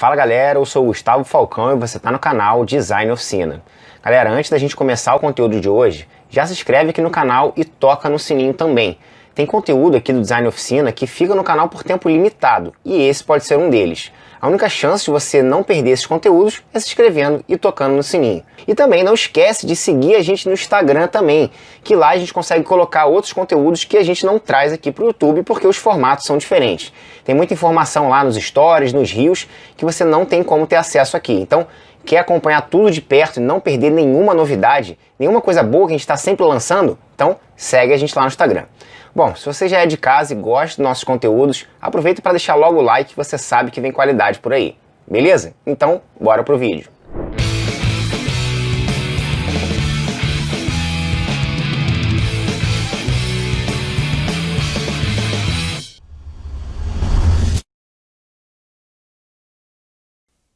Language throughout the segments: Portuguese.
Fala galera, eu sou o Gustavo Falcão e você está no canal Design Oficina. Galera, antes da gente começar o conteúdo de hoje, já se inscreve aqui no canal e toca no sininho também. Tem conteúdo aqui do Design Oficina que fica no canal por tempo limitado e esse pode ser um deles. A única chance de você não perder esses conteúdos é se inscrevendo e tocando no sininho. E também não esquece de seguir a gente no Instagram também, que lá a gente consegue colocar outros conteúdos que a gente não traz aqui para o YouTube porque os formatos são diferentes. Tem muita informação lá nos stories, nos reels, que você não tem como ter acesso aqui. Então, quer acompanhar tudo de perto e não perder nenhuma novidade, nenhuma coisa boa que a gente está sempre lançando? Então, segue a gente lá no Instagram. Bom, se você já é de casa e gosta dos nossos conteúdos, aproveita para deixar logo o like, você sabe que vem qualidade por aí. Beleza? Então, bora pro vídeo.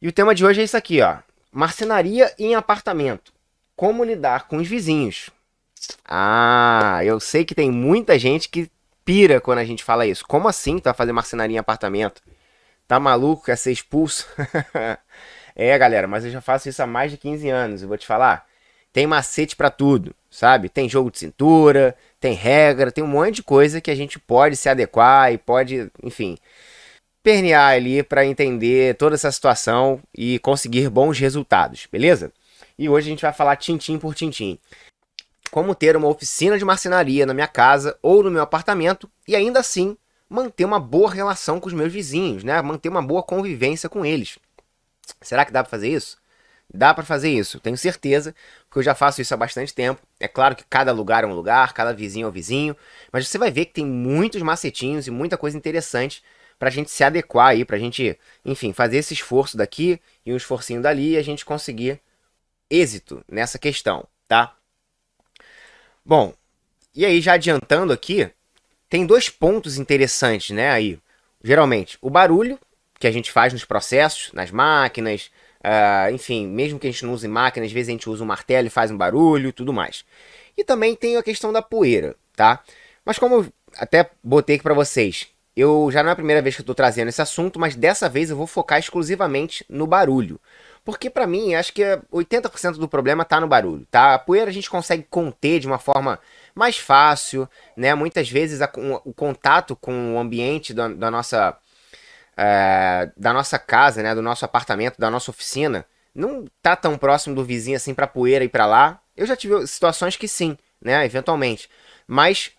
E o tema de hoje é isso aqui, ó. Marcenaria em apartamento. Como lidar com os vizinhos. Ah, eu sei que tem muita gente que pira quando a gente fala isso. Como assim tu vai fazer marcenaria em apartamento? Tá maluco? Quer ser expulso? É, galera, mas eu já faço isso há mais de 15 anos. Eu vou te falar. Tem macete pra tudo, sabe? Tem jogo de cintura, tem regra, tem um monte de coisa que a gente pode se adequar e pode, enfim, pernear ali para entender toda essa situação e conseguir bons resultados, beleza? E hoje a gente vai falar tintim por tintim. Como ter uma oficina de marcenaria na minha casa ou no meu apartamento e ainda assim manter uma boa relação com os meus vizinhos, né? Manter uma boa convivência com eles. Será que dá para fazer isso? Dá para fazer isso, tenho certeza, porque eu já faço isso há bastante tempo. É claro que cada lugar é um lugar, cada vizinho é um vizinho, mas você vai ver que tem muitos macetinhos e muita coisa interessante para a gente se adequar aí, para a gente, enfim, fazer esse esforço daqui e um esforcinho dali e a gente conseguir êxito nessa questão, tá? Bom, e aí já adiantando aqui, tem dois pontos interessantes, né, aí. Geralmente, o barulho que a gente faz nos processos, nas máquinas, enfim, mesmo que a gente não use máquina, às vezes a gente usa um martelo e faz um barulho, tudo mais. E também tem a questão da poeira, tá? Mas como eu até botei aqui para vocês, eu já não é a primeira vez que eu estou trazendo esse assunto, mas dessa vez eu vou focar exclusivamente no barulho. Porque para mim, acho que 80% do problema está no barulho, tá? A poeira a gente consegue conter de uma forma mais fácil, né? Muitas vezes o contato com o ambiente da nossa casa, né? Do nosso apartamento, da nossa oficina, não tá tão próximo do vizinho assim para poeira ir para lá. Eu já tive situações que sim, né? Eventualmente. Mas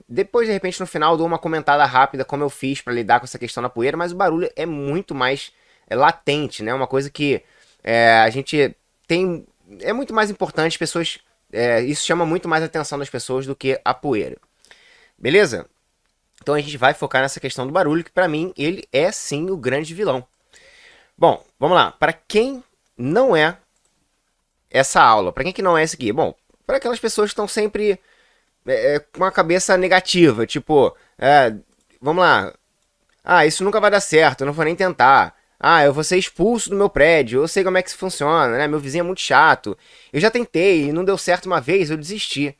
depois, de repente, no final, eu dou uma comentada rápida como eu fiz para lidar com essa questão da poeira, mas o barulho é muito mais latente, né? Uma coisa que a gente tem. É muito mais importante, pessoas. Isso chama muito mais a atenção das pessoas do que a poeira. Beleza? Então a gente vai focar nessa questão do barulho, que para mim ele é sim o grande vilão. Bom, vamos lá. Para quem não é essa aula, para quem que não é essa aqui? Bom, para aquelas pessoas que estão sempre com a cabeça negativa, tipo, vamos lá, isso nunca vai dar certo, eu não vou nem tentar. Eu vou ser expulso do meu prédio, eu sei como é que isso funciona, né? Meu vizinho é muito chato. Eu já tentei e não deu certo uma vez, eu desisti.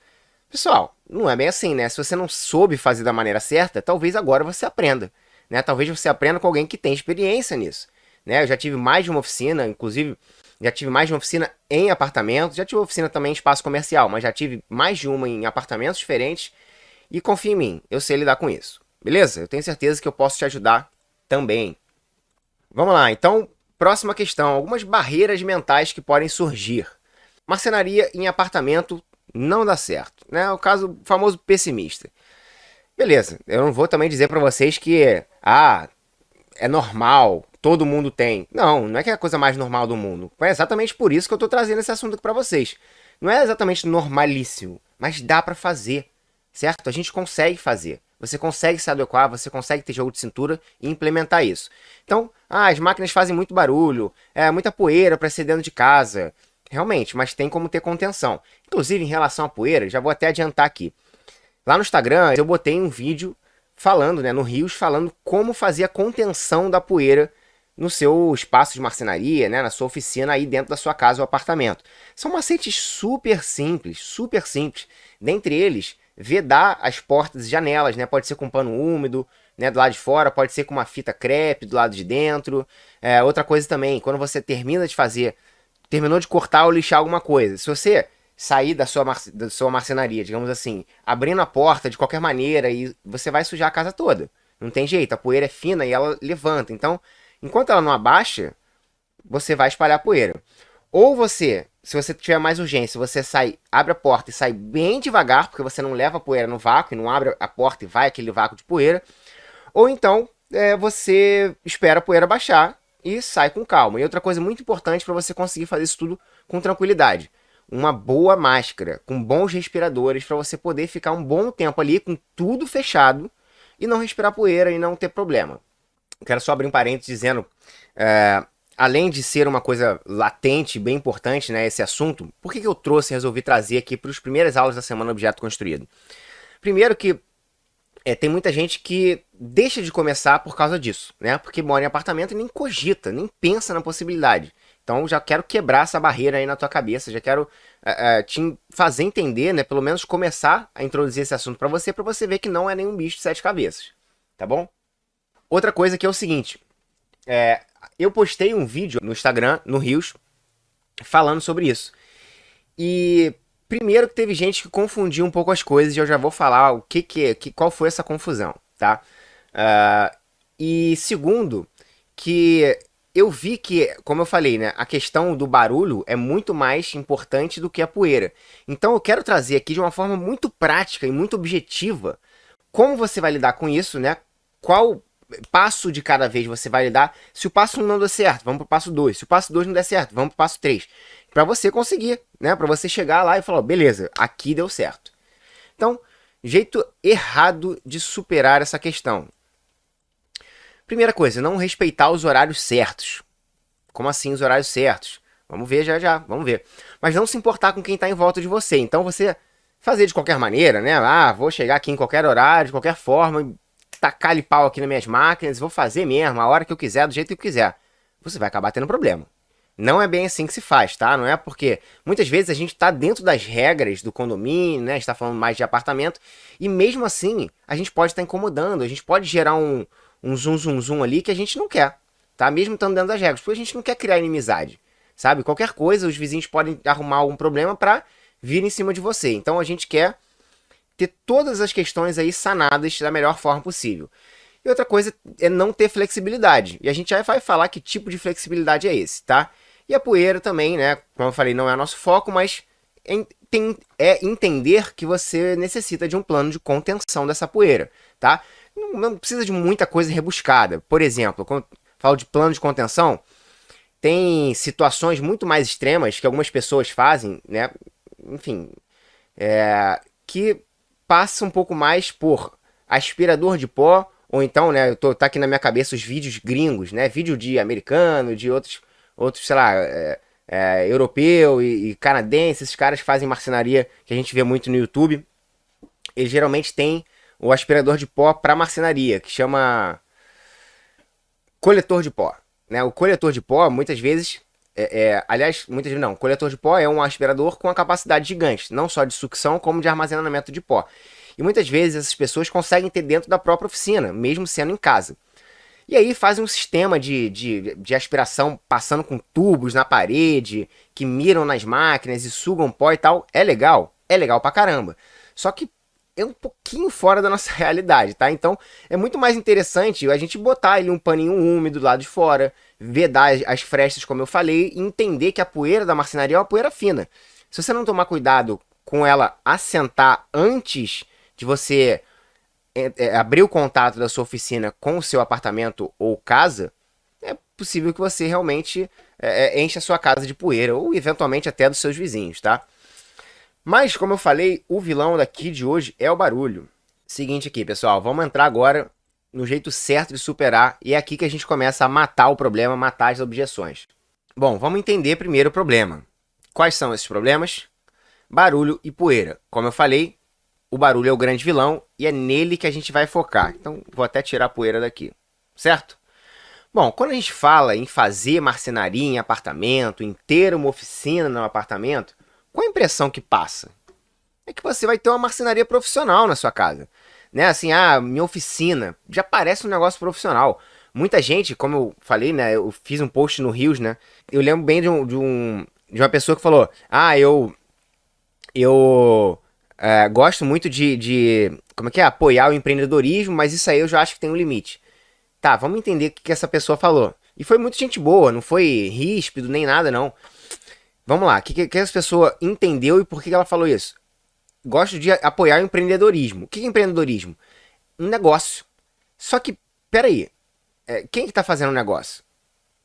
Pessoal, não é bem assim, né? Se você não soube fazer da maneira certa, talvez agora você aprenda, né? Talvez você aprenda com alguém que tem experiência nisso, né? Eu já tive mais de uma oficina, inclusive já tive mais de uma oficina em apartamentos, já tive oficina também em espaço comercial, mas já tive mais de uma em apartamentos diferentes e confia em mim, eu sei lidar com isso, beleza? Eu tenho certeza que eu posso te ajudar também. Vamos lá, então, próxima questão, algumas barreiras mentais que podem surgir. Marcenaria em apartamento não dá certo, né? O caso famoso pessimista. Beleza, eu não vou também dizer para vocês que é normal, todo mundo tem. Não, não é que é a coisa mais normal do mundo. É exatamente por isso que eu tô trazendo esse assunto aqui para vocês. Não é exatamente normalíssimo, mas dá para fazer, certo? A gente consegue fazer. Você consegue se adequar, você consegue ter jogo de cintura e implementar isso. Então, as máquinas fazem muito barulho, muita poeira para ser dentro de casa. Realmente, mas tem como ter contenção. Inclusive, em relação à poeira, já vou até adiantar aqui. Lá no Instagram, eu botei um vídeo falando, né, no Reels, falando como fazer a contenção da poeira no seu espaço de marcenaria, né, na sua oficina aí dentro da sua casa ou apartamento. São macetes super simples, super simples. Dentre eles, vedar as portas e janelas, né, pode ser com pano úmido, né, do lado de fora, pode ser com uma fita crepe do lado de dentro. Outra coisa também, quando você terminou de cortar ou lixar alguma coisa, se você sair da sua marcenaria, digamos assim, abrindo a porta de qualquer maneira, e você vai sujar a casa toda. Não tem jeito, a poeira é fina e ela levanta. Então, enquanto ela não abaixa, você vai espalhar poeira. Ou você, se você tiver mais urgência, você abre a porta e sai bem devagar, porque você não leva a poeira no vácuo e não abre a porta e vai aquele vácuo de poeira. Ou então, você espera a poeira baixar e sai com calma. E outra coisa muito importante para você conseguir fazer isso tudo com tranquilidade: uma boa máscara, com bons respiradores, para você poder ficar um bom tempo ali com tudo fechado e não respirar poeira e não ter problema. Quero só abrir um parênteses dizendo, além de ser uma coisa latente, bem importante, né, esse assunto, por que eu trouxe e resolvi trazer aqui para as primeiras aulas da Semana Objeto Construído? Primeiro que tem muita gente que deixa de começar por causa disso, né? Porque mora em apartamento e nem cogita, nem pensa na possibilidade. Então já quero quebrar essa barreira aí na tua cabeça, já quero te fazer entender, né? Pelo menos começar a introduzir esse assunto para você ver que não é nenhum bicho de sete cabeças, tá bom? Outra coisa que é o seguinte, eu postei um vídeo no Instagram, no Rios, falando sobre isso. E primeiro que teve gente que confundiu um pouco as coisas e eu já vou falar qual foi essa confusão, tá? E segundo, que eu vi que, como eu falei, né, a questão do barulho é muito mais importante do que a poeira. Então eu quero trazer aqui de uma forma muito prática e muito objetiva como você vai lidar com isso, né? Qual passo de cada vez você vai lidar. Se o passo 1 não der certo, vamos pro passo 2. Se o passo 2 não der certo, vamos pro passo 3. Para você conseguir, né? Para você chegar lá e falar, beleza, aqui deu certo. Então, jeito errado de superar essa questão. Primeira coisa, não respeitar os horários certos. Como assim os horários certos? Vamos ver já, vamos ver. Mas não se importar com quem está em volta de você. Então você fazer de qualquer maneira, né? Vou chegar aqui em qualquer horário, de qualquer forma, tacar-lhe pau aqui nas minhas máquinas, vou fazer mesmo, a hora que eu quiser, do jeito que eu quiser. Você vai acabar tendo problema. Não é bem assim que se faz, tá? Não é porque muitas vezes a gente tá dentro das regras do condomínio, né? A gente tá falando mais de apartamento, e mesmo assim a gente pode estar incomodando, a gente pode gerar um zoom ali que a gente não quer, tá? Mesmo estando dentro das regras, porque a gente não quer criar inimizade, sabe? Qualquer coisa, os vizinhos podem arrumar algum problema pra vir em cima de você. Então a gente quer ter todas as questões aí sanadas da melhor forma possível. E outra coisa é não ter flexibilidade. E a gente já vai falar que tipo de flexibilidade é esse, tá? E a poeira também, né? Como eu falei, não é nosso foco, mas é entender que você necessita de um plano de contenção dessa poeira, tá? Não precisa de muita coisa rebuscada. Por exemplo, quando falo de plano de contenção, tem situações muito mais extremas que algumas pessoas fazem, né? Enfim, que passa um pouco mais por aspirador de pó, ou então, né, tá aqui na minha cabeça os vídeos gringos, né, vídeo de americano, de outros sei lá, europeu e canadense, esses caras que fazem marcenaria, que a gente vê muito no YouTube, eles geralmente têm o aspirador de pó para marcenaria, que chama coletor de pó, né, o coletor de pó, muitas vezes, aliás, muitas vezes não, o coletor de pó é um aspirador com uma capacidade gigante, não só de sucção, como de armazenamento de pó. E muitas vezes essas pessoas conseguem ter dentro da própria oficina, mesmo sendo em casa. E aí fazem um sistema de aspiração passando com tubos na parede, que miram nas máquinas e sugam pó e tal. É legal pra caramba. Só que é um pouquinho fora da nossa realidade, tá? Então é muito mais interessante a gente botar ali um paninho úmido do lado de fora, vedar as frestas, como eu falei, e entender que a poeira da marcenaria é uma poeira fina. Se você não tomar cuidado com ela assentar antes de você abrir o contato da sua oficina com o seu apartamento ou casa, é possível que você realmente enche a sua casa de poeira, ou eventualmente até dos seus vizinhos, tá? Mas, como eu falei, o vilão daqui de hoje é o barulho. Seguinte aqui, pessoal, vamos entrar agora no jeito certo de superar, e é aqui que a gente começa a matar o problema, matar as objeções. Bom, vamos entender primeiro o problema. Quais são esses problemas? Barulho e poeira. Como eu falei, o barulho é o grande vilão e é nele que a gente vai focar. Então, vou até tirar a poeira daqui, certo? Bom, quando a gente fala em fazer marcenaria em apartamento, em ter uma oficina no apartamento, qual a impressão que passa? É que você vai ter uma marcenaria profissional na sua casa. né? Assim, minha oficina, já parece um negócio profissional. Muita gente, como eu falei, né? Eu fiz um post no Rios, né? Eu lembro bem de uma pessoa que falou: eu gosto muito como é que é? Apoiar o empreendedorismo, mas isso aí eu já acho que tem um limite. Tá, vamos entender o que essa pessoa falou. E foi muito gente boa, não foi ríspido nem nada, não. Vamos lá, o que essa pessoa entendeu e por que ela falou isso? Gosto de apoiar o empreendedorismo. O que é empreendedorismo? Um negócio. Só que, peraí, quem que tá fazendo o negócio?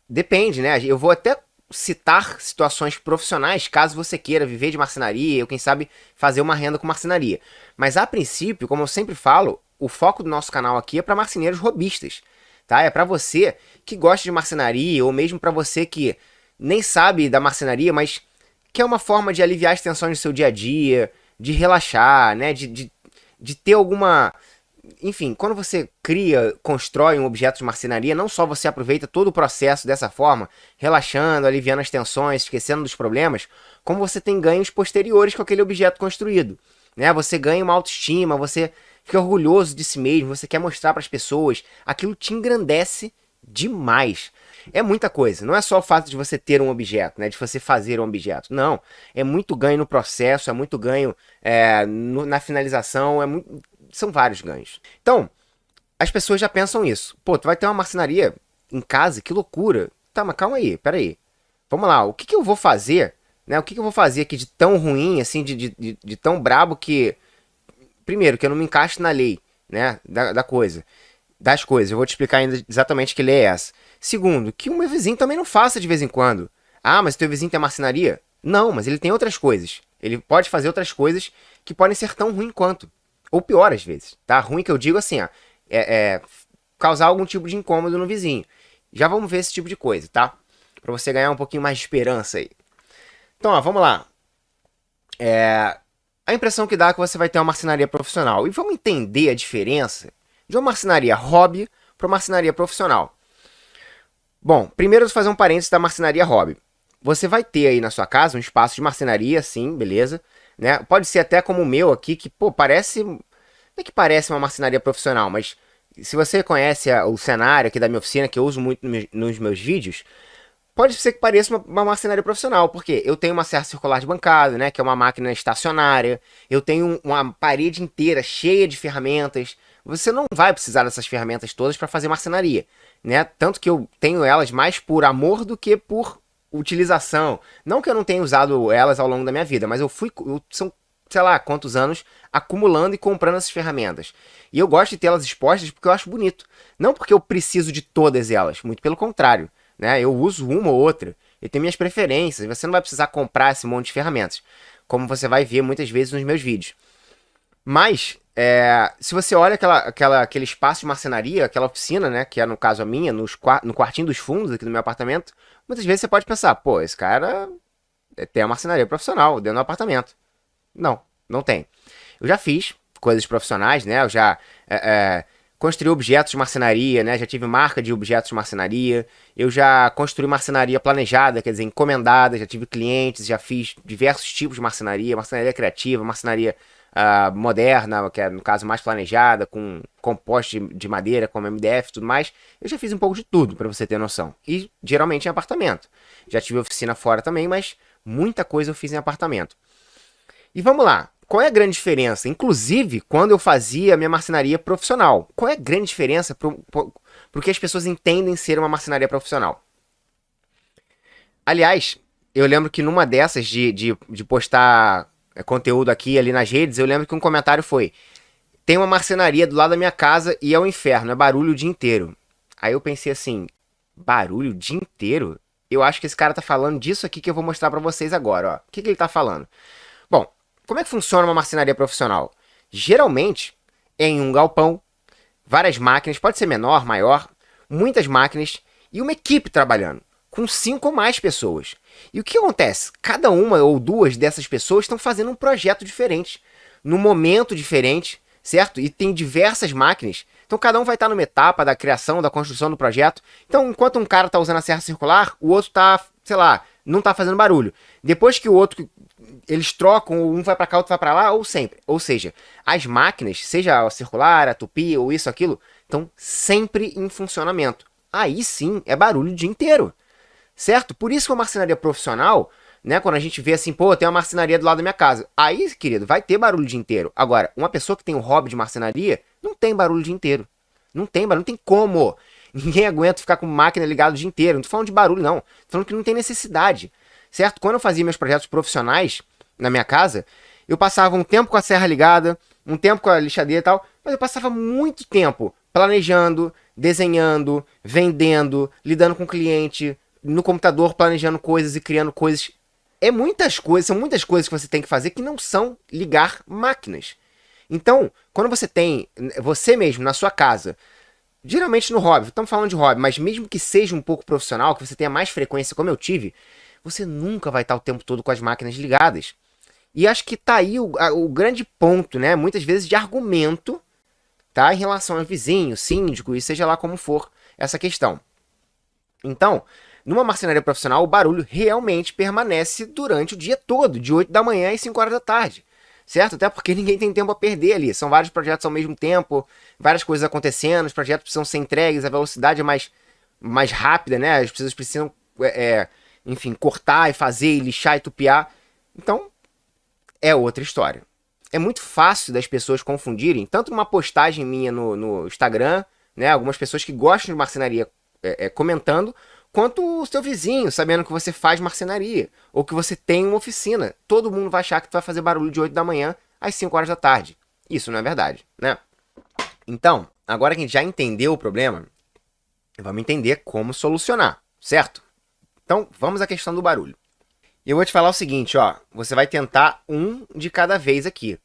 Depende, né? Eu vou até citar situações profissionais, caso você queira viver de marcenaria ou, quem sabe, fazer uma renda com marcenaria. Mas, a princípio, como eu sempre falo, o foco do nosso canal aqui é para marceneiros robistas, tá? É para você que gosta de marcenaria ou mesmo para você que nem sabe da marcenaria, mas quer uma forma de aliviar as tensões do seu dia a dia, de relaxar, né? De ter alguma... Enfim, quando você cria, constrói um objeto de marcenaria, não só você aproveita todo o processo dessa forma, relaxando, aliviando as tensões, esquecendo dos problemas, como você tem ganhos posteriores com aquele objeto construído, né? Você ganha uma autoestima, você fica orgulhoso de si mesmo, você quer mostrar para as pessoas, aquilo te engrandece demais. É muita coisa, não é só o fato de você ter um objeto, né, de você fazer um objeto, não, é muito ganho no processo, é muito ganho na finalização, são vários ganhos. Então, as pessoas já pensam isso. Pô, tu vai ter uma marcenaria em casa? Que loucura. Tá, mas calma aí, peraí. Vamos lá, o que eu vou fazer, né? O que eu vou fazer aqui de tão ruim, assim, de tão brabo que... Primeiro, que eu não me encaixo na lei, né? Das coisas. Eu vou te explicar ainda exatamente que lei é essa. Segundo, que o meu vizinho também não faça de vez em quando. Ah, mas teu vizinho tem marcenaria? Não, mas ele tem outras coisas. Ele pode fazer outras coisas que podem ser tão ruim quanto. Ou pior às vezes, tá? Ruim que eu digo assim, ó, causar algum tipo de incômodo no vizinho. Já vamos ver esse tipo de coisa, tá? Pra você ganhar um pouquinho mais de esperança aí. Então, ó, vamos lá. A impressão que dá é que você vai ter uma marcenaria profissional. E vamos entender a diferença de uma marcenaria hobby para uma marcenaria profissional. Bom, primeiro eu vou fazer um parênteses da marcenaria hobby. Você vai ter aí na sua casa um espaço de marcenaria, sim, beleza, né? Pode ser até como o meu aqui, que, pô, parece... Não é que parece uma marcenaria profissional, mas se você conhece o cenário aqui da minha oficina, que eu uso muito nos meus vídeos, pode ser que pareça uma marcenaria profissional, porque eu tenho uma serra circular de bancada, né, que é uma máquina estacionária, eu tenho uma parede inteira cheia de ferramentas. Você não vai precisar dessas ferramentas todas para fazer marcenaria, né? Tanto que eu tenho elas mais por amor do que por utilização. Não que eu não tenha usado elas ao longo da minha vida, mas são, sei lá, quantos anos acumulando e comprando essas ferramentas. E eu gosto de tê-las expostas porque eu acho bonito. Não porque eu preciso de todas elas, muito pelo contrário, né? Eu uso uma ou outra, eu tenho minhas preferências, você não vai precisar comprar esse monte de ferramentas, como você vai ver muitas vezes nos meus vídeos. Mas, se você olha aquele espaço de marcenaria, aquela oficina, né, que é no caso a minha, no quartinho dos fundos aqui do meu apartamento, muitas vezes você pode pensar, pô, esse cara tem a marcenaria profissional dentro do apartamento. Não, não tem. Eu já fiz coisas profissionais, né, eu já construí objetos de marcenaria, né, já tive marca de objetos de marcenaria, eu já construí marcenaria planejada, quer dizer, encomendada, já tive clientes, já fiz diversos tipos de marcenaria criativa, marcenaria moderna, que é no caso mais planejada, com composto de madeira, como MDF e tudo mais. Eu já fiz um pouco de tudo, para você ter noção. E geralmente em apartamento. Já tive oficina fora também, mas muita coisa eu fiz em apartamento. E vamos lá. Qual é a grande diferença? Inclusive, quando eu fazia a minha marcenaria profissional. Qual é a grande diferença pro que as pessoas entendem ser uma marcenaria profissional? Aliás, eu lembro que numa dessas de postar conteúdo aqui e ali nas redes, eu lembro que um comentário foi: tem uma marcenaria do lado da minha casa e é um inferno, é barulho o dia inteiro. Aí eu pensei assim, barulho o dia inteiro? Eu acho que esse cara tá falando disso aqui que eu vou mostrar pra vocês agora, ó. O que ele tá falando? Bom, como é que funciona uma marcenaria profissional? Geralmente, é em um galpão, várias máquinas, pode ser menor, maior, muitas máquinas e uma equipe trabalhando, com 5 ou mais pessoas. E o que acontece? Cada uma ou duas dessas pessoas estão fazendo um projeto diferente, num momento diferente, certo? E tem diversas máquinas. Então cada um vai estar numa etapa da criação, da construção do projeto. Então enquanto um cara está usando a serra circular, o outro está, sei lá, não está fazendo barulho. Depois que o outro eles trocam, um vai para cá, outro vai para lá, ou sempre. Ou seja, as máquinas, seja a circular, a tupi ou isso, aquilo, estão sempre em funcionamento. Aí sim é barulho o dia inteiro, certo? Por isso que uma marcenaria profissional, né, quando a gente vê assim, pô, tem uma marcenaria do lado da minha casa. Aí, querido, vai ter barulho o dia inteiro. Agora, uma pessoa que tem um hobby de marcenaria, não tem barulho o dia inteiro. Não tem barulho, não tem como. Ninguém aguenta ficar com máquina ligada o dia inteiro. Não tô falando de barulho, não. Tô falando que não tem necessidade, certo? Quando eu fazia meus projetos profissionais na minha casa, eu passava um tempo com a serra ligada, um tempo com a lixadeira e tal, mas eu passava muito tempo planejando, desenhando, vendendo, lidando com o cliente, no computador planejando coisas e criando coisas. É muitas coisas, são muitas coisas que você tem que fazer que não são ligar máquinas. Então, quando você tem você mesmo na sua casa, geralmente no hobby, estamos falando de hobby, mas mesmo que seja um pouco profissional, que você tenha mais frequência, como eu tive, você nunca vai estar o tempo todo com as máquinas ligadas. E acho que tá aí o grande ponto, né? Muitas vezes de argumento, tá? Em relação ao vizinho, síndico, e seja lá como for essa questão. Então, numa marcenaria profissional, o barulho realmente permanece durante o dia todo, de 8 da manhã às 5 horas da tarde. Certo? Até porque ninguém tem tempo a perder ali. São vários projetos ao mesmo tempo, várias coisas acontecendo, os projetos precisam ser entregues, a velocidade é mais rápida, né? As pessoas precisam, enfim, cortar e fazer, e lixar e tupiar. Então, é outra história. É muito fácil das pessoas confundirem, tanto numa postagem minha no Instagram, né? Algumas pessoas que gostam de marcenaria comentando, quanto o seu vizinho, sabendo que você faz marcenaria, ou que você tem uma oficina. Todo mundo vai achar que tu vai fazer barulho de 8 da manhã às 5 horas da tarde. Isso não é verdade, né? Então, agora que a gente já entendeu o problema, vamos entender como solucionar, certo? Então, vamos à questão do barulho. E eu vou te falar o seguinte, ó, você vai tentar um de cada vez aqui.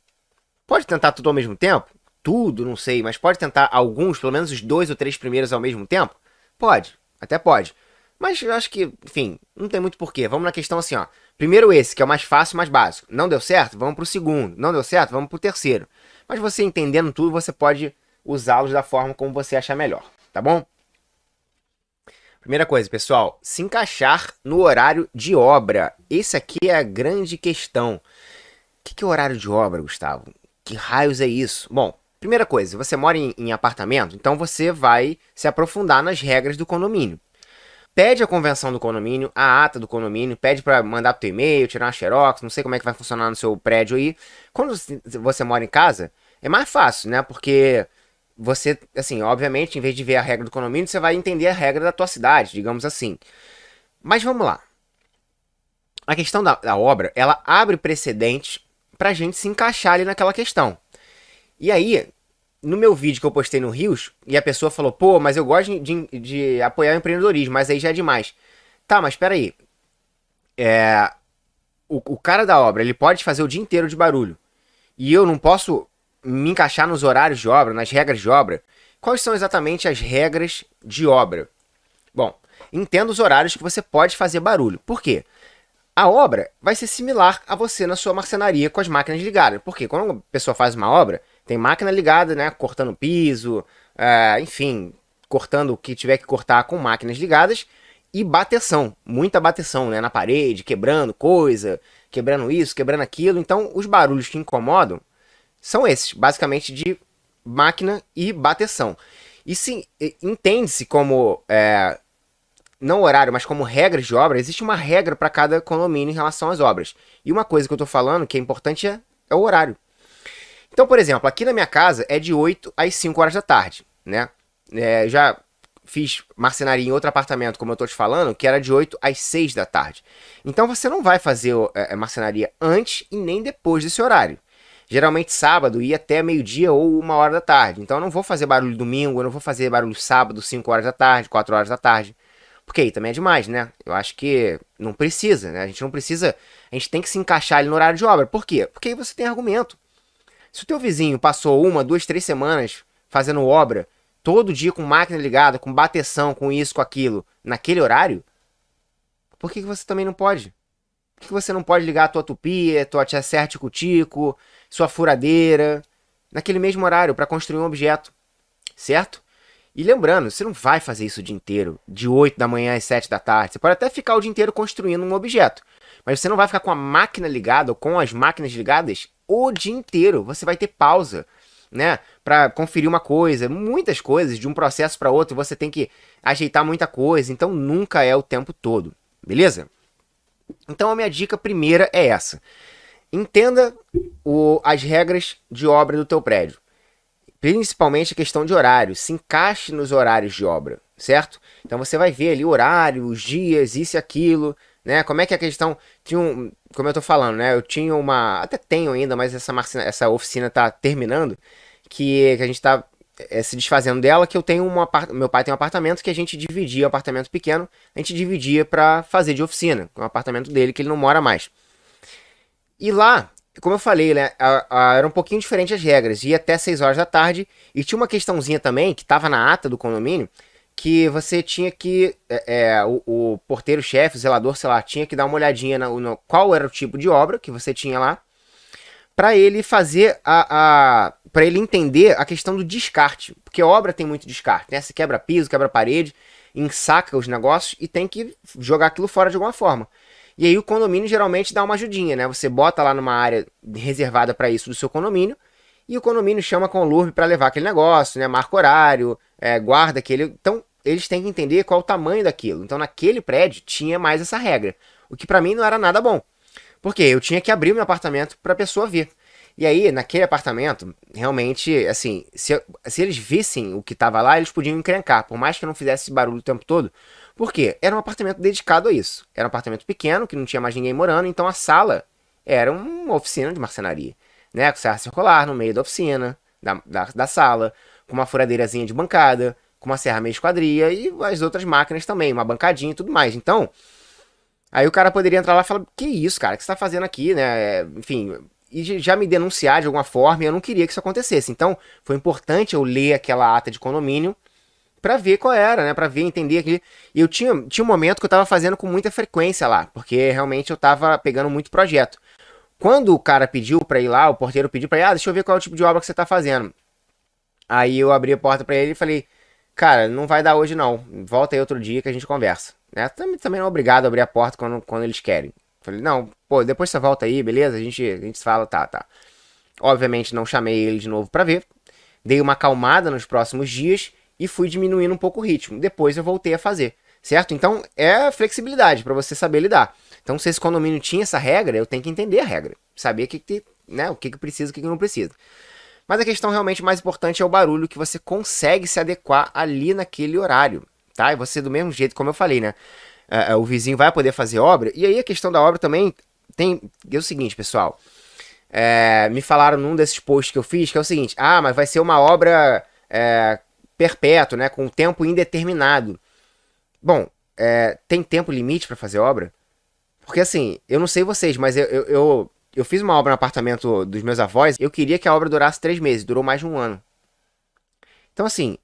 Pode tentar tudo ao mesmo tempo? Tudo, não sei, mas pode tentar alguns, pelo menos os 2 ou 3 primeiros ao mesmo tempo? Pode, até pode. Mas eu acho que, enfim, não tem muito porquê. Vamos na questão assim, ó. Primeiro esse, que é o mais fácil, mais básico. Não deu certo? Vamos pro segundo. Não deu certo? Vamos pro terceiro. Mas você entendendo tudo, você pode usá-los da forma como você achar melhor, tá bom? Primeira coisa, pessoal, se encaixar no horário de obra. Esse aqui é a grande questão. O que é horário de obra, Gustavo? Que raios é isso? Bom, primeira coisa, você mora em apartamento, então você vai se aprofundar nas regras do condomínio. Pede a convenção do condomínio, a ata do condomínio, pede para mandar pro teu e-mail, tirar uma xerox, não sei como é que vai funcionar no seu prédio aí. Quando você mora em casa, é mais fácil, né? Porque você, assim, obviamente, em vez de ver a regra do condomínio, você vai entender a regra da tua cidade, digamos assim. Mas vamos lá. A questão da obra, ela abre precedentes pra gente se encaixar ali naquela questão. E aí, no meu vídeo que eu postei no Rios, e a pessoa falou, pô, mas eu gosto de apoiar o empreendedorismo, mas aí já é demais. Tá, mas peraí. O cara da obra, ele pode fazer o dia inteiro de barulho. E eu não posso me encaixar nos horários de obra, nas regras de obra. Quais são exatamente as regras de obra? Bom, entenda os horários que você pode fazer barulho. Por quê? A obra vai ser similar a você na sua marcenaria com as máquinas ligadas. Porque quando uma pessoa faz uma obra, tem máquina ligada, né? Cortando piso, enfim, cortando o que tiver que cortar com máquinas ligadas. E bateção, muita bateção, né? Na parede, quebrando coisa, quebrando isso, quebrando aquilo. Então, os barulhos que incomodam são esses, basicamente de máquina e bateção. E se entende-se como não horário, mas como regras de obra, existe uma regra para cada condomínio em relação às obras. E uma coisa que eu estou falando que é importante é o horário. Então, por exemplo, aqui na minha casa é de 8 às 5 horas da tarde, né? Já fiz marcenaria em outro apartamento, como eu estou te falando, que era de 8 às 6 da tarde. Então você não vai fazer marcenaria antes e nem depois desse horário. Geralmente sábado ia até meio-dia ou 1 hora da tarde. Então eu não vou fazer barulho domingo, eu não vou fazer barulho sábado, 5 horas da tarde, 4 horas da tarde. Porque aí também é demais, né? Eu acho que não precisa, né? A gente não precisa. A gente tem que se encaixar ali no horário de obra. Por quê? Porque aí você tem argumento. Se o teu vizinho passou 1, 2, 3 semanas fazendo obra, todo dia com máquina ligada, com bateção, com isso, com aquilo, naquele horário, por que você também não pode? Por que você não pode ligar a tua tupi, a tua serra tico-tico, sua furadeira, naquele mesmo horário para construir um objeto, certo? E lembrando, você não vai fazer isso o dia inteiro, de 8 da manhã às 7 da tarde. Você pode até ficar o dia inteiro construindo um objeto. Mas você não vai ficar com a máquina ligada ou com as máquinas ligadas o dia inteiro. Você vai ter pausa, né? Para conferir uma coisa, muitas coisas, de um processo para outro, você tem que ajeitar muita coisa, então nunca é o tempo todo, beleza? Então a minha dica primeira é essa. Entenda as regras de obra do teu prédio. Principalmente a questão de horário. Se encaixe nos horários de obra, certo? Então você vai ver ali o horário, os dias, isso e aquilo, né? Como é que é a questão... como eu tô falando, né? Eu tinha uma... Até tenho ainda, mas essa oficina tá terminando. Que a gente tá se desfazendo dela, que eu tenho meu pai tem um apartamento que a gente dividia, um apartamento pequeno, a gente dividia pra fazer de oficina. Um apartamento dele que ele não mora mais. E lá, como eu falei, né, era um pouquinho diferente as regras. Ia até 6 horas da tarde. E tinha uma questãozinha também, que estava na ata do condomínio, que você tinha que... o porteiro-chefe, o zelador, sei lá, tinha que dar uma olhadinha no qual era o tipo de obra que você tinha lá, para ele fazer para ele entender a questão do descarte. Porque a obra tem muito descarte, né? Você quebra piso, quebra parede, ensaca os negócios e tem que jogar aquilo fora de alguma forma. E aí o condomínio geralmente dá uma ajudinha, né? Você bota lá numa área reservada para isso do seu condomínio e o condomínio chama com o LURB para levar aquele negócio, né? Marca horário, guarda aquele... Então eles têm que entender qual o tamanho daquilo. Então naquele prédio tinha mais essa regra, o que para mim não era nada bom. Porque eu tinha que abrir meu apartamento para a pessoa ver. E aí, naquele apartamento, realmente, assim, se eles vissem o que estava lá, eles podiam encrencar, por mais que eu não fizesse barulho o tempo todo. Por quê? Era um apartamento dedicado a isso. Era um apartamento pequeno, que não tinha mais ninguém morando, então a sala era uma oficina de marcenaria. Né? Com serra circular no meio da oficina, da sala, com uma furadeirazinha de bancada, com uma serra meio esquadria e as outras máquinas também, uma bancadinha e tudo mais. Então, aí o cara poderia entrar lá e falar, que isso, cara, o que você tá fazendo aqui, né? Enfim, e já me denunciar de alguma forma, e eu não queria que isso acontecesse. Então, foi importante eu ler aquela ata de condomínio pra ver qual era, né? Pra ver, entender aquilo. E eu tinha um momento que eu tava fazendo com muita frequência lá, porque realmente eu tava pegando muito projeto. Quando o cara pediu pra ir lá, o porteiro pediu pra ir, deixa eu ver qual é o tipo de obra que você tá fazendo. Aí eu abri a porta pra ele e falei, cara, não vai dar hoje não, volta aí outro dia que a gente conversa. Né? Também não é obrigado a abrir a porta quando eles querem. Falei, não, pô, depois você volta aí, beleza? A gente fala, tá. Obviamente não chamei ele de novo pra ver. Dei uma acalmada nos próximos dias e fui diminuindo um pouco o ritmo. Depois eu voltei a fazer, certo? Então é flexibilidade pra você saber lidar. Então se esse condomínio tinha essa regra, eu tenho que entender a regra. Saber né, o que precisa e o que não precisa. Mas a questão realmente mais importante é o barulho que você consegue se adequar ali naquele horário, tá? E você do mesmo jeito, como eu falei, né? O vizinho vai poder fazer obra. E aí a questão da obra também é o seguinte, pessoal. Me falaram num desses posts que eu fiz, que é o seguinte. Mas vai ser uma obra perpétua, né? Com tempo indeterminado. Bom, tem tempo limite para fazer obra? Porque assim, eu não sei vocês, mas eu fiz uma obra no apartamento dos meus avós. Eu queria que a obra durasse 3 meses. Durou mais de um ano. Então assim,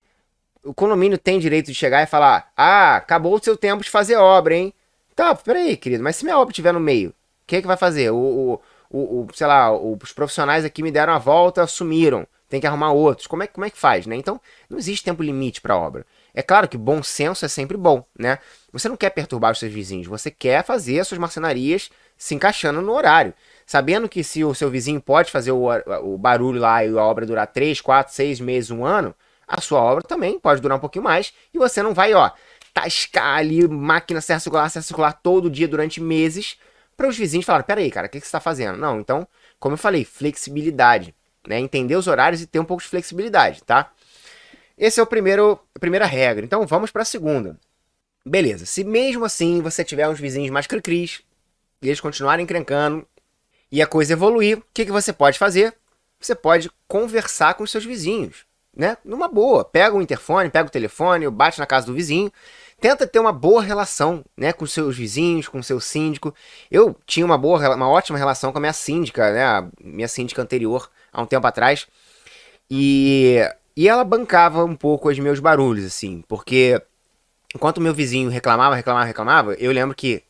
o condomínio tem direito de chegar e falar: acabou o seu tempo de fazer obra, hein? Tá, peraí, querido, mas se minha obra estiver no meio, quem é que vai fazer? Sei lá, os profissionais aqui me deram a volta, sumiram. Tem que arrumar outros. Como é que faz, né? Então, não existe tempo limite para obra. É claro que bom senso é sempre bom, né? Você não quer perturbar os seus vizinhos, você quer fazer as suas marcenarias se encaixando no horário. Sabendo que se o seu vizinho pode fazer o barulho lá e a obra durar 3, 4, 6 meses, um ano, a sua obra também pode durar um pouquinho mais e você não vai, tascar ali máquina serra circular todo dia durante meses para os vizinhos falarem, peraí, cara, o que você está fazendo? Não, então, como eu falei, flexibilidade, né? Entender os horários e ter um pouco de flexibilidade, tá? Esse é a primeira regra. Então, vamos para a segunda. Beleza, se mesmo assim você tiver uns vizinhos mais cri-cris e eles continuarem encrencando e a coisa evoluir, o que você pode fazer? Você pode conversar com os seus vizinhos, né? Numa boa. Pega o interfone, pega o telefone, bate na casa do vizinho. Tenta ter uma boa relação, né, com os seus vizinhos, com o seu síndico. Eu tinha uma ótima relação com a minha síndica, né, a minha síndica anterior, há um tempo atrás. E ela bancava um pouco os meus barulhos, assim, porque enquanto o meu vizinho reclamava, eu lembro que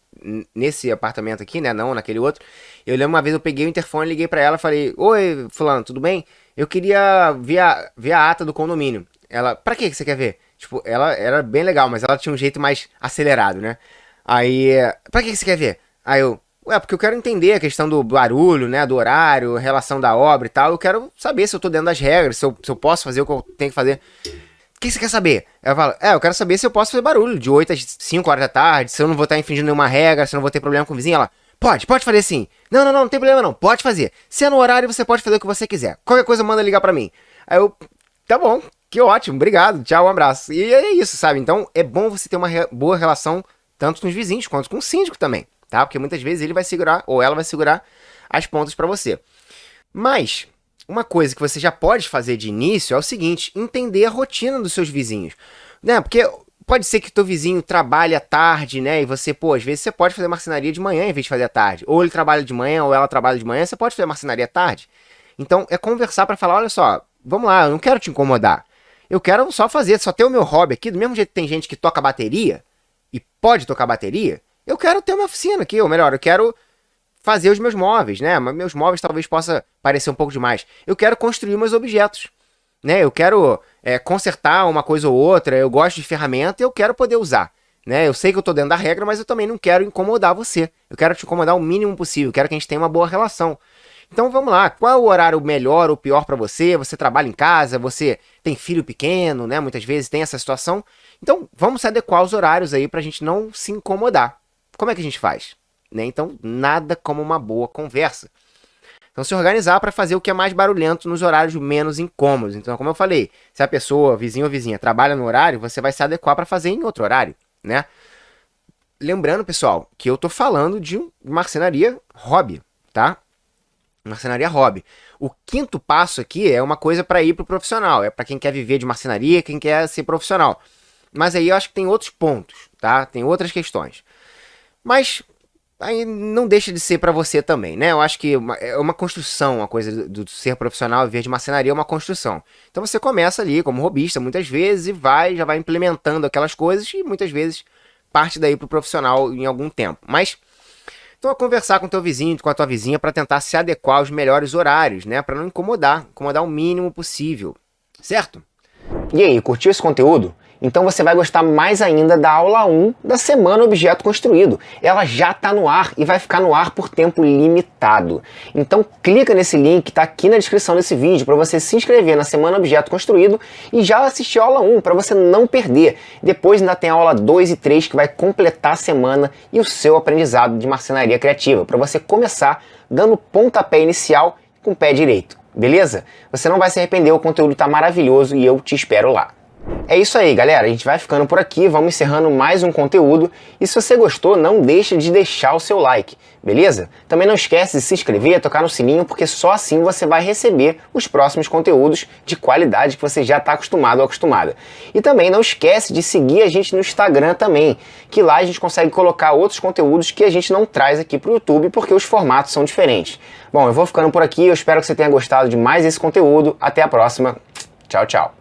nesse apartamento aqui, né, não naquele outro, eu lembro uma vez eu peguei o interfone, liguei pra ela e falei, oi, fulano, tudo bem? Eu queria ver a ata do condomínio. Ela, pra que você quer ver? Tipo, ela era bem legal, mas ela tinha um jeito mais acelerado, né? Aí, pra que você quer ver? Aí eu, Ué, porque eu quero entender a questão do barulho, né, do horário, relação da obra e tal. Eu quero saber se eu tô dentro das regras, se eu posso fazer o que eu tenho que fazer. O que você quer saber? Eu falo, eu quero saber se eu posso fazer barulho de 8 às 5 horas da tarde, se eu não vou estar infringindo nenhuma regra, se eu não vou ter problema com o vizinho. Ela, pode fazer sim. Não tem problema não, pode fazer. Se é no horário, você pode fazer o que você quiser. Qualquer coisa, manda ligar pra mim. Aí eu, tá bom, que ótimo, obrigado, tchau, um abraço. E é isso, sabe? Então é bom você ter uma boa relação tanto com os vizinhos quanto com o síndico também, tá? Porque muitas vezes ele vai segurar, ou ela vai segurar as pontas pra você. Mas uma coisa que você já pode fazer de início é o seguinte, entender a rotina dos seus vizinhos, né? Porque pode ser que teu vizinho trabalhe à tarde, né? E você, pô, às vezes você pode fazer marcenaria de manhã em vez de fazer à tarde. Ou ele trabalha de manhã, ou ela trabalha de manhã, você pode fazer marcenaria à tarde. Então é conversar pra falar, olha só, vamos lá, eu não quero te incomodar. Eu quero só fazer, só ter o meu hobby aqui, do mesmo jeito que tem gente que toca bateria, e pode tocar bateria, eu quero ter uma oficina aqui, ou melhor, eu quero fazer os meus móveis, né? Mas meus móveis talvez possa parecer um pouco demais. Eu quero construir meus objetos, né? Eu quero consertar uma coisa ou outra, eu gosto de ferramenta e eu quero poder usar, né? Eu sei que eu tô dentro da regra, mas eu também não quero incomodar você. Eu quero te incomodar o mínimo possível, eu quero que a gente tenha uma boa relação. Então vamos lá, qual é o horário melhor ou pior para você? Você trabalha em casa, você tem filho pequeno, né? Muitas vezes tem essa situação. Então vamos se adequar aos horários aí pra gente não se incomodar. Como é que a gente faz? Né? Então nada como uma boa conversa. Então se organizar para fazer o que é mais barulhento nos horários menos incômodos. Então como eu falei, se a pessoa, vizinho ou vizinha, trabalha no horário, você vai se adequar para fazer em outro horário, né? Lembrando, pessoal, que eu tô falando de marcenaria hobby, tá? Marcenaria hobby. O quinto passo aqui é uma coisa para ir pro profissional. É para quem quer viver de marcenaria, quem quer ser profissional. Mas aí eu acho que tem outros pontos, tá? Tem outras questões. Mas aí não deixa de ser para você também, né? Eu acho que é uma construção, a coisa do ser profissional e viver de marcenaria é uma construção. Então você começa ali como hobbyista muitas vezes e já vai implementando aquelas coisas e muitas vezes parte daí pro profissional em algum tempo. Mas então é conversar com teu vizinho, com a tua vizinha para tentar se adequar aos melhores horários, né? Para não incomodar o mínimo possível, certo? E aí, curtiu esse conteúdo? Então você vai gostar mais ainda da aula 1 da Semana Objeto Construído. Ela já está no ar e vai ficar no ar por tempo limitado. Então clica nesse link que está aqui na descrição desse vídeo para você se inscrever na Semana Objeto Construído e já assistir a aula 1 para você não perder. Depois ainda tem a aula 2 e 3 que vai completar a semana e o seu aprendizado de marcenaria criativa, para você começar dando pontapé inicial com o pé direito. Beleza? Você não vai se arrepender, o conteúdo está maravilhoso e eu te espero lá. É isso aí, galera, a gente vai ficando por aqui, vamos encerrando mais um conteúdo e se você gostou, não deixe de deixar o seu like, beleza? Também não esquece de se inscrever, tocar no sininho, porque só assim você vai receber os próximos conteúdos de qualidade que você já está acostumado ou acostumada. E também não esquece de seguir a gente no Instagram também, que lá a gente consegue colocar outros conteúdos que a gente não traz aqui para o YouTube, porque os formatos são diferentes. Bom, eu vou ficando por aqui, eu espero que você tenha gostado de mais esse conteúdo, até a próxima, tchau, tchau.